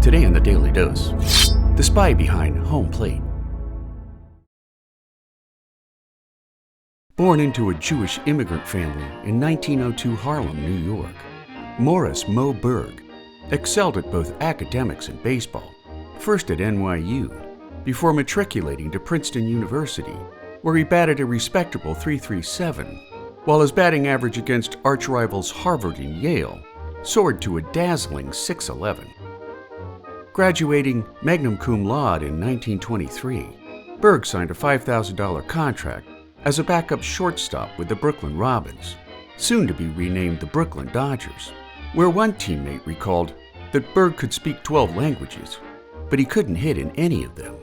Today in the Daily Dose, the spy behind home plate. Born into a Jewish immigrant family in 1902 Harlem, New York, Moe Berg excelled at both academics and baseball, first at NYU, before matriculating to Princeton University, where he batted a respectable .337, while his batting average against archrivals Harvard and Yale soared to a dazzling .611. Graduating magna cum laude in 1923, Berg signed a $5,000 contract as a backup shortstop with the Brooklyn Robins, soon to be renamed the Brooklyn Dodgers, where one teammate recalled that Berg could speak 12 languages, but he couldn't hit in any of them.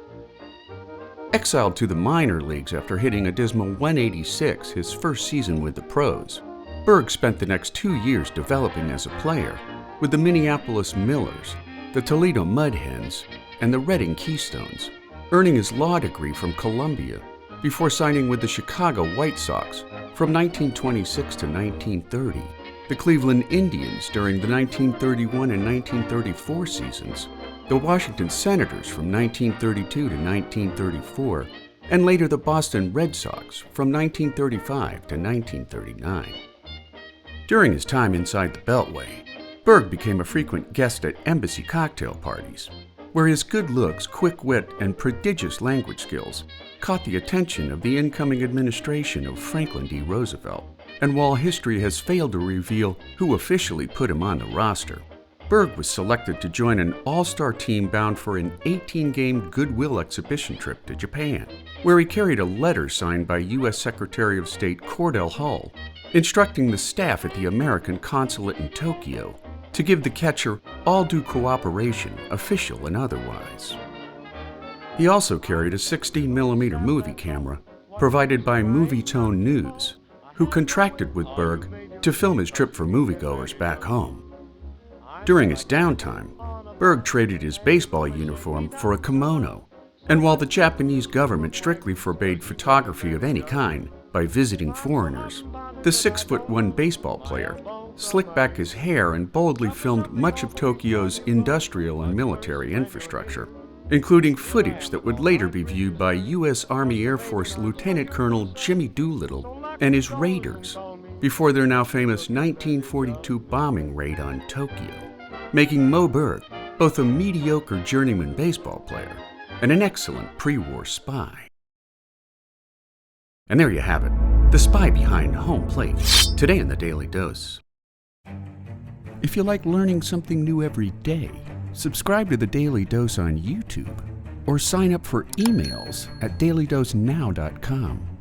Exiled to the minor leagues after hitting a dismal .186 his first season with the pros, Berg spent the next 2 years developing as a player with the Minneapolis Millers, the Toledo Mud Hens, and the Reading Keystones, earning his law degree from Columbia before signing with the Chicago White Sox from 1926 to 1930, the Cleveland Indians during the 1931 and 1934 seasons, the Washington Senators from 1932 to 1934, and later the Boston Red Sox from 1935 to 1939. During his time inside the Beltway, Berg became a frequent guest at embassy cocktail parties, where his good looks, quick wit, and prodigious language skills caught the attention of the incoming administration of Franklin D. Roosevelt. And while history has failed to reveal who officially put him on the roster, Berg was selected to join an all-star team bound for an 18-game goodwill exhibition trip to Japan, where he carried a letter signed by U.S. Secretary of State Cordell Hull, instructing the staff at the American consulate in Tokyo to give the catcher all due cooperation, official and otherwise. He also carried a 16mm movie camera provided by Movie Tone News, who contracted with Berg to film his trip for moviegoers back home. During his downtime, Berg traded his baseball uniform for a kimono, and while the Japanese government strictly forbade photography of any kind by visiting foreigners, the 6'1" baseball player slicked back his hair and boldly filmed much of Tokyo's industrial and military infrastructure, including footage that would later be viewed by U.S. Army Air Force Lieutenant Colonel Jimmy Doolittle and his raiders before their now famous 1942 bombing raid on Tokyo, making Moe Berg both a mediocre journeyman baseball player and an excellent pre-war spy. And there you have it, the spy behind home plate, today in the Daily Dose. If you like learning something new every day, subscribe to the Daily Dose on YouTube or sign up for emails at dailydosenow.com.